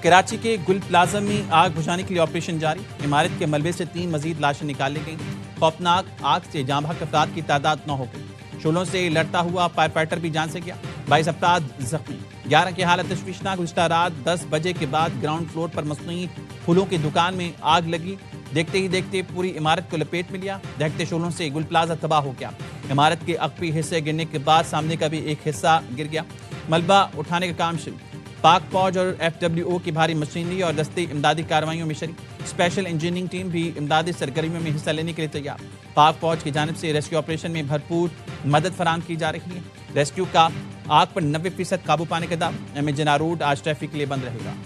कराची के गुल प्लाजा में आग बुझाने के लिए ऑपरेशन जारी। इमारत के मलबे से 3 मजीद लाशें निकाल ली गईं। खौफनाक आग से जाँ बहक अफराद की तादाद 9 हो गई। शोलों से लड़ता हुआ फायर फाइटर भी जान से गया। 22 अफराद जख्मी, 11 की हालत तशवीशनाक। गुज़िश्ता रात 10 बजे के बाद ग्राउंड फ्लोर पर मसनूई फूलों की दुकान में आग लगी। देखते ही देखते पूरी इमारत को लपेट में लिया। दहकते शोलों से गुल प्लाजा तबाह हो गया। इमारत के अकबी हिस्से गिरने के बाद सामने का भी एक हिस्सा गिर गया। मलबा उठाने का काम शुरू। पाक फौज और FWO की भारी मशीनरी और दस्ते इमदादी कार्रवाइयों में शरीक। स्पेशल इंजीनियरिंग टीम भी इमदादी सरगर्मियों में हिस्सा लेने के लिए तैयार। पाक फौज की जानिब से रेस्क्यू ऑपरेशन में भरपूर मदद फराहम की जा रही है। रेस्क्यू का आग पर 90% काबू पाने का दावा। MA जिन्ना रोड आज ट्रैफिक के लिए बंद रहेगा।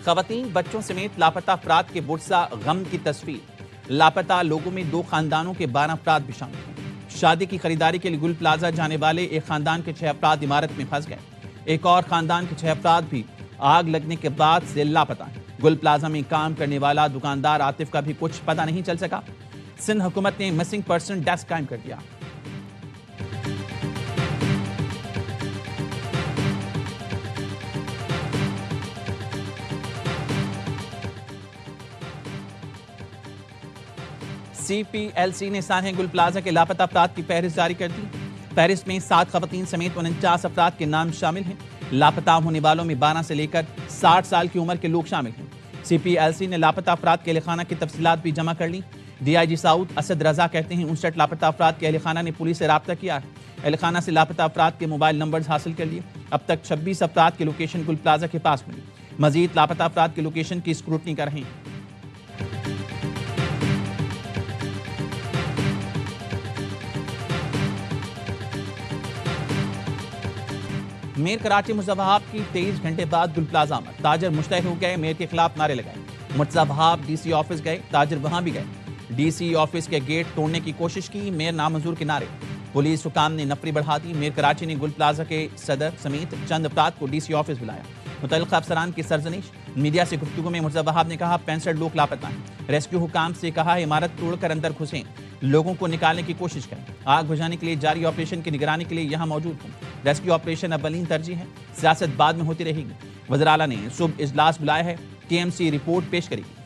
खवातीन बच्चों समेत लापता अफराद के बुरसा गम की तस्वीर। लापता लोगों में 2 खानदानों के 12 अफराद भी शामिल हैं। शादी की खरीदारी के लिए गुल प्लाजा जाने वाले एक खानदान के 6 अफराद इमारत में फंस गए। एक और खानदान के 6 अफराद भी आग लगने के बाद से लापता हैं। गुल प्लाजा में काम करने वाला दुकानदार आतिफ का भी कुछ पता नहीं चल सका। सिंध हुकूमत ने मिसिंग पर्सन डेस्क कायम कर दिया। CPLC ने सानहे गुल प्लाजा के लापता अफराद की फहरिस्त जारी कर दी। फहरिस्त में 7 खवातीन समेत 49 अफराद के नाम शामिल हैं। लापता होने वालों में 12 से लेकर 60 साल की उम्र के लोग शामिल हैं। CPLC ने लापता अफराद के अहलखाना की तफसीलात भी जमा कर ली। DIG साउद असद रजा कहते हैं 59 लापता अफराद के अहलखाना ने पुलिस से रब्ता किया है। अहलखाना से लापता अफराद के मोबाइल नंबर हासिल कर लिए। अब तक 26 अफराद की लोकेशन गुल प्लाजा के पास मिली। मजीद लापता अफराद की लोकेशन की स्क्रूटनी कर रहे हैं। मेयर कराची मुर्तज़ा वहाब की 23 घंटे बाद गुल प्लाजा में ताजर मुश्तैल हो गए। मेयर के खिलाफ नारे लगाए। मुर्तज़ा वहाब DC ऑफिस गए, ताजर वहां भी गए। DC ऑफिस के गेट तोड़ने की कोशिश की। मेयर नामंजूर के नारे। पुलिस हुकाम ने नफरी बढ़ा दी। मेयर कराची ने गुल प्लाजा के सदर समेत चंद अफराद को DC ऑफिस बुलाया। मुतल्लिक़ अफसरान की सरजनिश। मीडिया से गुफ्तगू में मुर्तज़ा वहाब ने कहा 65 लोग लापता हैं। रेस्क्यू हुकाम से कहा इमारत तोड़कर अंदर घुसें, लोगों को निकालने की कोशिश करें। आग बुझाने के लिए जारी ऑपरेशन की निगरानी के लिए यहाँ मौजूद हूँ। रेस्क्यू ऑपरेशन अव्वलीन तरजीह है, सियासत बाद में होती रहेगी। वज़ीर आला ने सुबह इजलास बुलाया है। KMC रिपोर्ट पेश करेगी।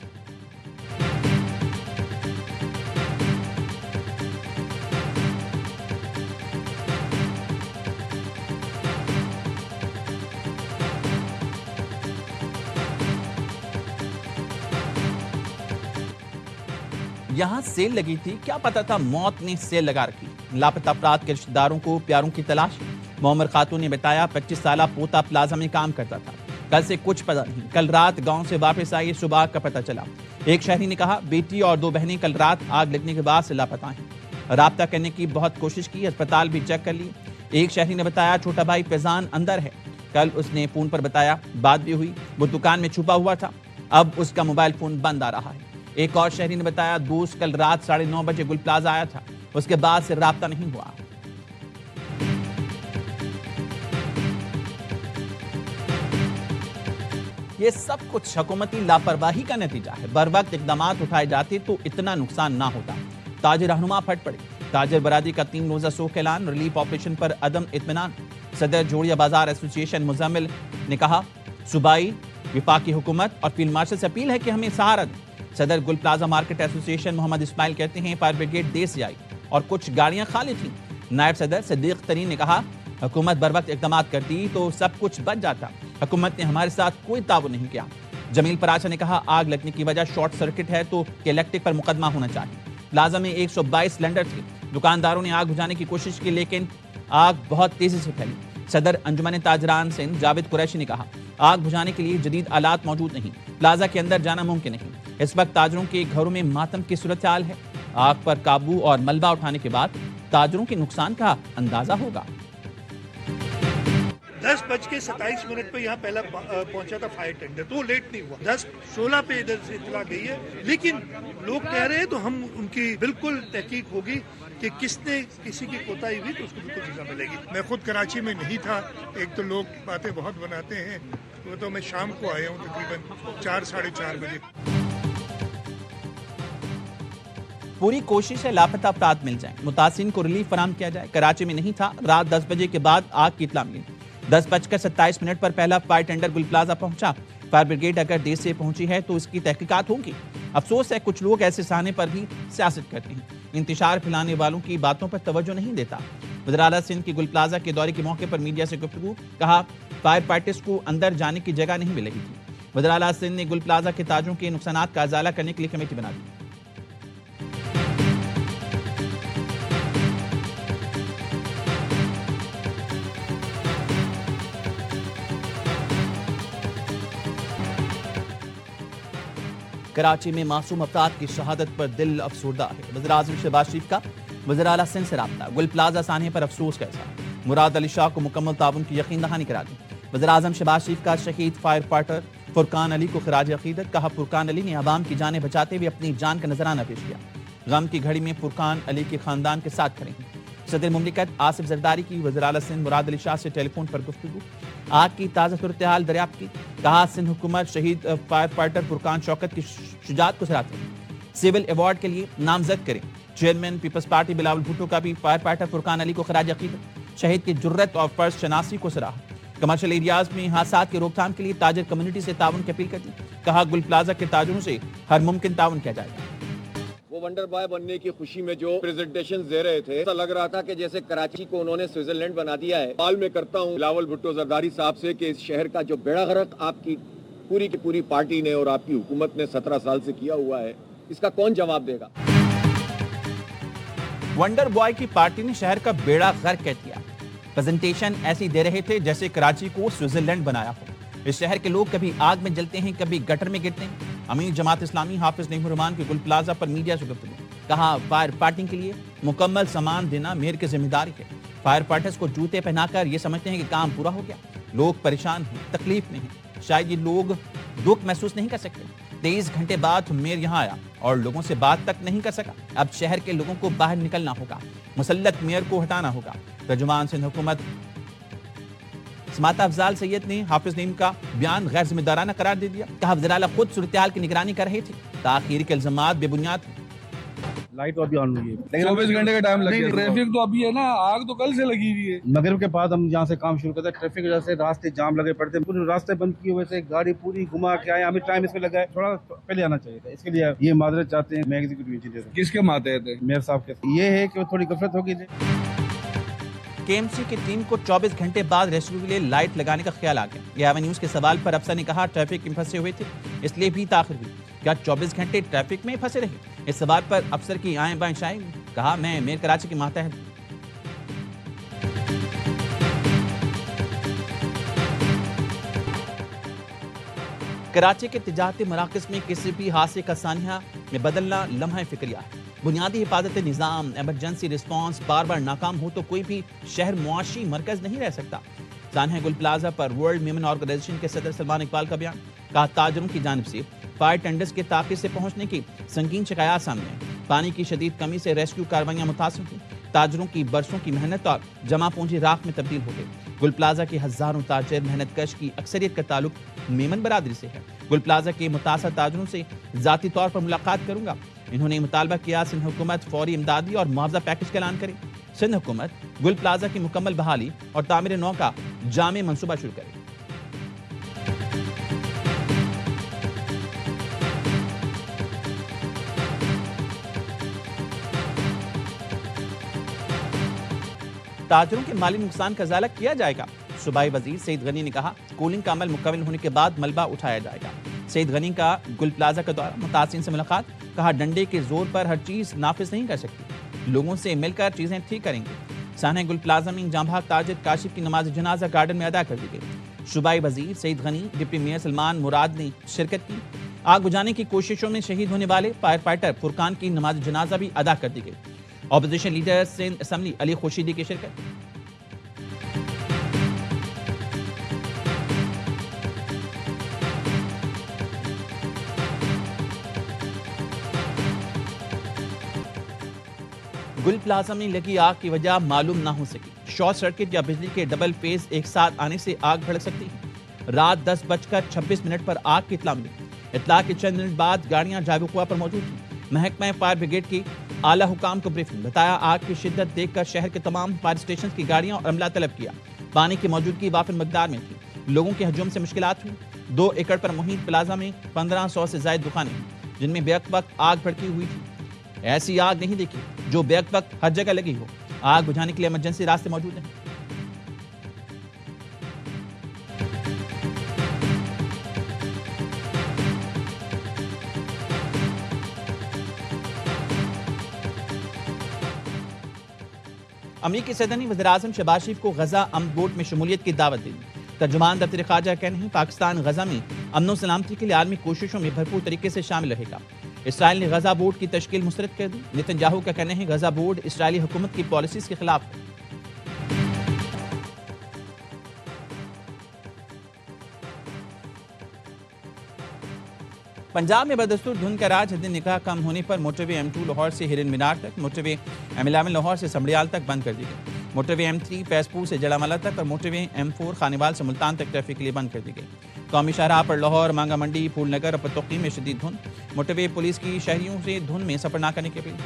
यहां सेल लगी थी, क्या पता था मौत ने सेल लगा रखी। लापता अफराद के रिश्तेदारों को प्यारों की तलाश। मोहम्मद खातून ने बताया 25 साला पोता प्लाजा में काम करता था। कल से कुछ पता नहीं। कल रात गांव से वापस आई, सुबह का पता चला। एक शहरी ने कहा बेटी और 2 बहनें कल रात आग लगने के बाद से लापता हैं। राब्ता करने की बहुत कोशिश की, अस्पताल भी चेक कर ली। एक शहरी ने बताया छोटा भाई फैजान अंदर है। कल उसने फोन पर बताया, बात भी हुई। वो दुकान में छुपा हुआ था, अब उसका मोबाइल फोन बंद आ रहा है। एक और शहरी ने बताया दोस्त कल रात 9:30 बजे गुल प्लाजा आया था, उसके बाद से राब्ता नहीं हुआ। ये सब कुछ हुकूमती लापरवाही का नतीजा है। बर वक्त इकदाम उठाए जाते तो इतना नुकसान ना होता। ताजिर रहनुमा फट पड़े। ताजिर बरादरी का 3 रोजा सोख ऐलान। रिलीफ ऑपरेशन पर अदम इत्मीनान। सदर जोड़िया बाजार एसोसिएशन मुजम्मिल ने कहा सूबाई विफाकी हुकूमत और फील्ड मार्शल से अपील है कि हमें सहारा दें। सदर Gul plaza market association Mohammad Ismail कहते हैं फायर ब्रिगेड देर से आई और कुछ गाड़ियां खाली थीं। नायब सदर सिद्दीक तरीन ने कहा हुकूमत बर वक्त इकदाम करती तो सब कुछ बच जाता। हुकूमत ने हमारे साथ कोई ताउन नहीं किया। जमील पराशा ने कहा आग लगने की वजह शॉर्ट सर्किट है तो इलेक्ट्रिक पर मुकदमा होना चाहिए। प्लाजा में 122 सिलेंडर थे। दुकानदारों ने आग बुझाने की कोशिश की लेकिन आग बहुत तेजी से फैली। सदर अंजुमन ताजरान सिंध जावेद कुरैशी ने कहा आग बुझाने के लिए जदीद आलात मौजूद नहीं, प्लाजा के अंदर जाना मुमकिन नहीं। इस वक्त ताजरों के घरों में मातम की सूरत हाल है। आग पर काबू और मलबा उठाने के बाद ताजरों के नुकसान का अंदाजा होगा। 10:27 पे यहाँ पहला पहुंचा था फायर टेंडर, तो वो लेट नहीं हुआ। 10:16 पे इधर से इतला गई है, लेकिन लोग कह रहे हैं तो हम उनकी बिल्कुल तहकीक होगी कि किसने किसी की कोताही हुई तो उसको बिल्कुल सजा मिलेगी। मैं खुद कराची में नहीं था। एक तो लोग बातें बहुत बनाते हैं, वो तो मैं शाम को आया हूँ तकरीबन 4 साढ़े 4 बजे। पूरी कोशिश है लापता अफराद मिल जाएं, मुतासिन को रिलीफ फराम किया जाए। कराची में नहीं था। रात 10 बजे के बाद आग की इत्तला मिली। 10:27 पर पहला फायर टेंडर गुल प्लाजा पहुंचा। फायर ब्रिगेड अगर देर से पहुंची है तो इसकी तहकीकात होगी। अफसोस है कुछ लोग ऐसे साने पर भी सियासत करते हैं, इंतशार फैलाने वालों की बातों पर तवज्जो नहीं देता। वज़ीर आला सिंध की गुल प्लाजा के दौरे के मौके पर मीडिया से गुफ्तगू, कहा फायर फाइटर्स को अंदर जाने की जगह नहीं मिल रही थी। वज़ीर आला सिंध ने गुल प्लाजा के ताजों के नुकसानात का अजाला करने के लिए कमेटी बना दी। कराची में मासूम अफराद की शहादत पर दिल अफसुर्दा है। वज़ीर आज़म शहबाज शरीफ का वज़ीर आला सिंध से राब्ता। गुल प्लाजा सानिया पर अफसोस का इज़हार। मुराद अली शाह को मुकम्मल ताउन की यकीन दहानी करा दी। वज़ीर आज़म शहबाज शरीफ का शहीद फायर फाइटर फुरकान अली को खिराज अकीदत। कहा फुरकान अली ने अवाम की जानें बचाते हुए अपनी जान का नजराना पेश किया। गम की घड़ी में फुरकान अली के खानदान के साथ खड़े हैं। सदर मुमलिकत आसिफ जरदारी की वज़ीर आला सिंध मुराद अली शाह से टेलीफोन पर गुफ्तगू। आग की ताज़ा सूरत-ए-हाल दरियाफ्त की। कहा सिंध हुकूमत शहीद फायर फाइटर फुरकान शौकत की शुजात को सराहती है, सिविल अवार्ड के लिए नामजद करें। चेयरमैन पीपल्स पार्टी बिलावल भुट्टो का भी फायर फाइटर फुरकान अली को खिराज अकीदत। शहीद की जुर्रत और फर्ज शनासी को सराहा। कमर्शियल एरियाज में हादसात की रोकथाम के लिए ताजर कम्युनिटी से ताउन की अपील कर दी। कहा गुल प्लाजा के ताजरों से हर मुमकिन ताउन किया जाएगा। वो वंडर बॉय बनने की खुशी में जो प्रेजेंटेशन दे रहे थे, ऐसा लग रहा था कि जैसे कराची को उन्होंने स्विट्जरलैंड बना दिया है। सवाल मैं करता हूँ बिलावल भुट्टो जरदारी साहब से कि इस शहर का जो बेड़ा गर्क आपकी पूरी की पूरी पार्टी ने और आपकी हुकूमत ने 17 साल से किया हुआ है, इसका कौन जवाब देगा? वंडर बॉय की पार्टी ने शहर का बेड़ा गर्क कर दिया। प्रेजेंटेशन ऐसी दे रहे थे जैसे कराची को स्विट्जरलैंड बनाया हो। इस शहर के लोग कभी आग में जलते हैं, कभी गटर में गिरते हैं। अमीर जमात इस्लामी हाफिज नईमुर रहमान की गुल प्लाजा पर मीडिया से गुफ्तगू। कहा फायर फाइटिंग के लिए मुकम्मल सामान देना मेयर की जिम्मेदारी है। फायर फाइटर्स को जूते पहनाकर ये समझते हैं कि काम पूरा हो गया। लोग परेशान हैं, तकलीफ में हैं। शायद ये लोग दुख महसूस नहीं कर सकते। 23 घंटे बाद मेयर यहाँ आया और लोगों से बात तक नहीं कर सका। अब शहर के लोगों को बाहर निकलना होगा, मुसल्लत मेयर को हटाना होगा। तर्जुमान सिंध हुकूमत समाता अफजाल सैयद ने हाफिज नईम का बयान गैर जिम्मेदाराना करार दे दिया। कहा वज़ीर आला खुद सूरत-ए-हाल की निगरानी कर रहे थे। ताखीर के इल्जामात बेबुनियाद थे। लाइट तो अभी ऑन हुई है, लेकिन 24 घंटे का टाइम लग गया। ट्रैफिक तो अभी है ना, आग तो कल से लगी हुई है। मगरिब के बाद हम यहाँ से काम शुरू करते हैं। ट्रैफिक की वजह से रास्ते जाम लगे पड़ते हैं, पूरे रास्ते बंद किए हुए से गाड़ी पूरी घुमा के आए। हमें टाइम इसमें लगा है, थोड़ा पहले आना चाहिए था। इसके लिए ये माजरत चाहते हैं मैं एग्जीक्यूटिव इंजीनियर। किसके मातहत है? मेयर साहब के। ये है कि थोड़ी गफलत होगी। केएमसी की टीम को 24 घंटे बाद रेस्क्यू के लिए लाइट लगाने का ख्याल आ गया। ये न्यूज के सवाल पर अफसर ने कहा ट्रैफिक में फंसे हुए थे, इसलिए भी ताखिर हुई। क्या 24 घंटे ट्रैफिक में फंसे रहे? इस सवाल पर अफसर की आएं बाएं शाएं। कहा मैं मेयर कराची के मातहत। कराची के तिजारती मराकज़ में किसी भी हादसे का सानिया में बदलना लम्हा फिक्रिया है। बुनियादी हिफाजत निज़ाम, एमरजेंसी रिस्पॉन्स बार बार नाकाम हो तो कोई भी शहर मुआशी मरकज नहीं रह सकता। सानिया गुल प्लाजा पर वर्ल्ड विमेन ऑर्गेनाइजेशन के सदर सलमान इकबाल का बयान। कहा ताजरों की जानिब से फायर टेंडर्स के ताक़ी से पहुंचने की संगीन शिकायत सामने आई। पानी की शदीद कमी से रेस्क्यू कार्रवाइयां मुतासिर हुई। ताजरों की बरसों की मेहनत और जमा पूंजी राख में तब्दील हो गई। गुल प्लाजा के हजारों ताजर मेहनत कश की अक्सरियत का ताल्लुक मेमन बरादरी से है। गुल प्लाजा के मुतासर ताजरों से जाती तौर पर मुलाकात करूंगा। इन्होंने मुतालबा किया सिंध हुकूमत फौरी इमदादी और मुआवजा पैकेज का ऐलान करे। सिंध हुकूमत गुल प्लाजा की मुकम्मल बहाली और तामीर नौ का जामे मंसूबा शुरू करे। ताजरों के माली नुकसान का इजाला किया जाएगा। सूबाई वजीर सईद गनी ने कहा कूलिंग का अमल मुकम्मल होने के बाद मलबा उठाया जाएगा। सईद गनी का गुल प्लाजा का दौरा, मुतासिन से मुलाकात। कहा डंडे के जोर पर हर चीज नाफिज नहीं कर सकती, लोगों से मिलकर चीजें ठीक करेंगे। सानिया गुल प्लाजा में जहां ताजिर काशिफ की नमाज जनाजा गार्डन में अदा कर दी गई। सूबाई वजीर सईद गनी, डिप्टी मेयर सलमान मुराद ने शिरकत की। आग बुझाने की कोशिशों में शहीद होने वाले फायर फाइटर फुरकान की नमाज जनाजा भी अदा कर दी गई। Opposition leader Sindh assembly Ali Khurshidi की शिरकत। गुल प्लाजा में लगी आग की वजह मालूम ना हो सकी। शॉर्ट सर्किट या बिजली के डबल फेज एक साथ आने से आग भड़क सकती है। रात 10:26 पर आग की इत्तला मिली। इत्तला के चंद मिनट बाद गाड़ियां जाविकुआ पर मौजूद थी। महकमा फायर ब्रिगेड की आला हुकाम को ब्रीफिंग, बताया आग की शिद्दत देखकर शहर के तमाम फायर स्टेशन की गाड़ियां और अमला तलब किया। पानी की मौजूदगी वाफिर मकदार में थी। लोगों के हजूम से मुश्किलात हुई। 2 एकड़ पर मुहित प्लाजा में 1500 से ज्यादा दुकानें हैं जिनमें बेवक्त वक्त आग भड़की हुई थी। ऐसी आग नहीं देखी जो बेवक्त वक्त हर जगह लगी हो। आग बुझाने के लिए इमरजेंसी रास्ते मौजूद हैं। अमरीकी सदर ने वज़ीर-ए-आज़म शहबाज शरीफ को गजा अमन बोर्ड में शमूलियत की दावत दी। तर्जुमान दफ्तर खारजा कहते हैं पाकिस्तान गजा में अमन और सलामती के लिए आलमी कोशिशों में भरपूर तरीके से शामिल रहेगा। इसराइल ने गजा बोर्ड की तश्कील मुस्तरद कर दी। नेतन्याहू का कहना है गजा बोर्ड इसराइली हुकूमत की पॉलिसीज के खिलाफ है। पंजाब में बदस्तूर धुंध का राज हद निकाह कम होने पर मोटरवे M2 लाहौर से हिरन मीनार तक, मोटरवे M11 लाहौर से समड़ियाल तक बंद कर दी गई। मोटरवे M3 फैजपुर से जड़ामला तक और मोटरवे M4 खानेवाल से मुल्तान तक ट्रैफिक के लिए बंद कर दी गई। कौमी शाहराह पर लाहौर, मांगा मंडी, फूलनगर और पतौकी में शदीद धुंध। मोटरवे पुलिस की शहरियों से धुंध में सफर न करने की अपील।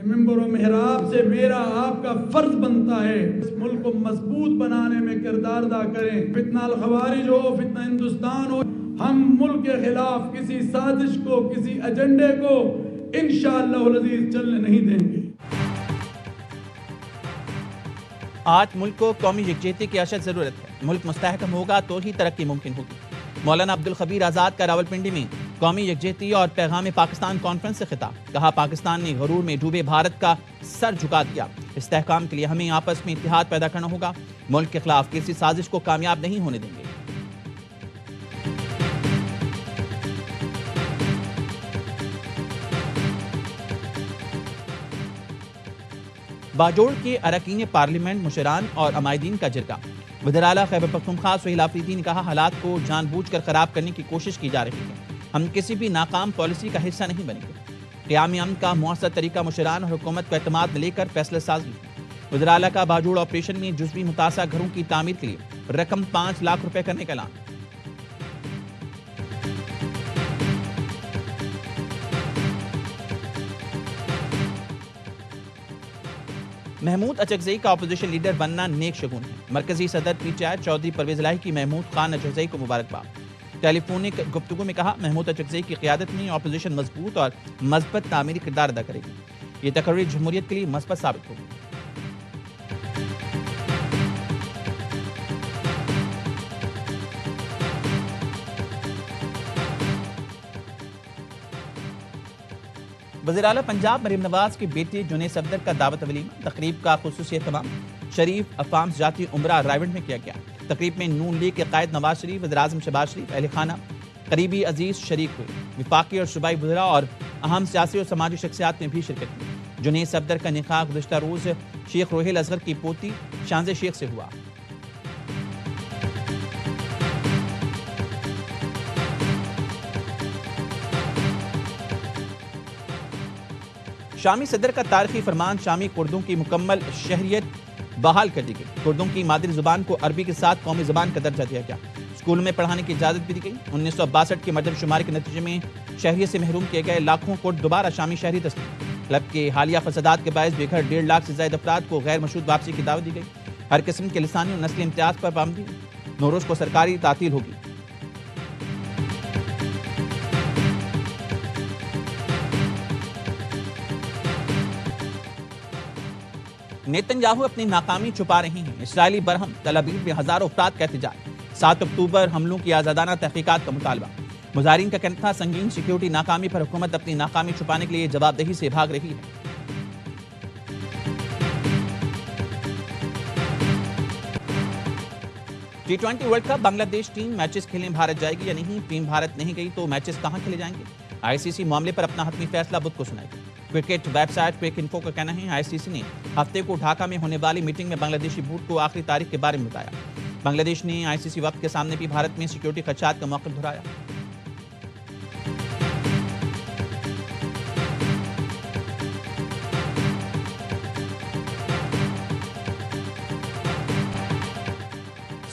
मिंबर मेहराब से मेरा आपका फर्ज बनता है इस मुल्क को मजबूत बनाने में किरदार अदा करें। फितना अल खवारिज हो, फितना हिंदुस्तान हो, हम मुल्क के खिलाफ किसी साजिश को, किसी एजेंडे को इंशाअल्लाह अज़ीज चलने नहीं देंगे। आज मुल्क को कौमी यकजहती की अशद जरूरत है। मुल्क मुस्तहकम होगा तो ही तरक्की मुमकिन होगी। मौलाना अब्दुल खबीर आजाद का रावलपिंडी में कौमी यकजहती और पैगाम पाकिस्तान कॉन्फ्रेंस से खिताब। कहा पाकिस्तान ने गरूर में डूबे भारत का सर झुका दिया। इस्तेहकाम के लिए हमें आपस में इत्तेहाद पैदा करना होगा। मुल्क के खिलाफ किसी साजिश को कामयाब नहीं होने देंगे। बाजोड़ के अरकान पार्लियामेंट, मुशरान और अमायदीन का जिरगा। वज़ीर-ए-आला खैबर पख्तूनख्वा सुहेल आफरीदी ने कहा हालात को जानबूझकर खराब करने की कोशिश की जा रही है। हम किसी भी नाकाम पॉलिसी का हिस्सा नहीं बनेंगे। क़याम अमन का मुअस्सर तरीका मुशरान और हुकूमत को एतमाद में लेकर फैसला साजी है। वज़ीर-ए-आला का बाजोड़ ऑपरेशन में जुज़वी मुतासा घरों की तामीर के लिए रकम 5 लाख रुपए करने का ऐलान। महमूद अचकज़ई का अपोजिशन लीडर बनना नेक शगुन है। मरकजी सदर पीटीआई चौधरी परवेज इलाही की महमूद खान अचकज़ई को मुबारकबाद। टेलीफोनिक गुफ्तगू में कहा महमूद अचकज़ई की क़यादत में अपोजिशन मजबूत और मस्बत तामीरी किरदार अदा करेगी। ये तकरीर जमहूरियत के लिए मस्बत साबित होगी। वज़ीर-ए-आला पंजाब मरीम नवाज के बेटे जुनैद सफदर का दावत वलीमा। तकरीब का खुसूसी एहतमाम शरीफ अफाम जाती उमरा रायवंड में किया गया। तकरीब में नून लीग के कायद नवाज शरीफ, वज़ीर-ए-आज़म शहबाज शरीफ, अहले खाना, करीबी अजीज शरीक हुए। विफाकी और सूबाई वज़रा और अहम सियासी और समाजी शख्सियात ने भी शिरकत की। जुनैद सफदर का निकाह गुज़श्ता रोज़ शेख रोहेल असगर की पोती शांजे शेख से हुआ। शामी सदर का तारीखी फरमान शामी कुर्दों की मुकम्मल शहरियत बहाल कर दी गई। कुर्दों की मादरी जुबान को अरबी के साथ कौमी जुबान का दर्जा दिया गया। स्कूल में पढ़ाने की इजाजत भी दी गई। 1962 के मरदमशुमारी के नतीजे में शहरियत से महरूम किए गए लाखों कुर्द दोबारा शामी शहरी तस्लीम। क्लब के हालिया फसादात के बायस बेघर 1.5 लाख से ज्यादा अफराद को गैर मशरूत वापसी की दावत दी गई। हर किस्म के लिसानी और नस्ली इम्तियाज पर पाबंदी। नौरोज को सरकारी तातील होगी। नेतन्याहू अपनी नाकामी छुपा रहे हैं। इसराइली बरहम तल अवीव में हजारों अफराद का एहतजाज। 7 अक्टूबर हमलों की आजादाना तहकीकात का मुतालबा। मुजाहिरीन का कहना था संगीन सिक्योरिटी नाकामी पर हुकूमत अपनी नाकामी छुपाने के लिए जवाबदेही से भाग रही है। T20 world cup Bangladesh team matches खेलने भारत जाएगी या नहीं? टीम भारत नहीं गई तो मैचेस कहां खेले जाएंगे? आईसीसी मामले पर अपना हतमी फैसला बुध को सुनाएगी। क्रिकेट वेबसाइट क्विक इन्फो का कहना है आईसीसी ने हफ्ते को ढाका में होने वाली मीटिंग में बांग्लादेशी बोर्ड को आखिरी तारीख के बारे में बताया। बांग्लादेश ने आईसीसी वक्त के सामने भी भारत में सिक्योरिटी खदशात का मौक़िफ़ दोहराया।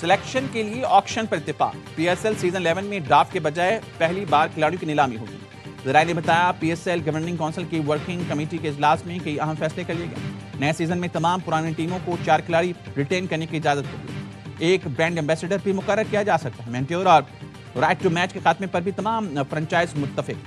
सिलेक्शन के लिए ऑक्शन पर इत्तेफाक। पीएसएल सीजन 11 में ड्राफ्ट के बजाय पहली बार खिलाड़ियों की नीलामी होगी। ज़राए ने बताया, पीएसएल गवर्निंग काउंसिल की वर्किंग कमेटी के इजलास में कई अहम फैसले कर लिए गए। नए सीजन में तमाम पुरानी टीमों को 4 खिलाड़ी रिटेन करने की इजाजत होगी। एक ब्रांड एम्बेसडर भी मुकर्रर किया जा सकता है। मेंट्योर और राइट टू मैच के खात्मे पर भी तमाम फ्रेंचाइज मुत्तफिक।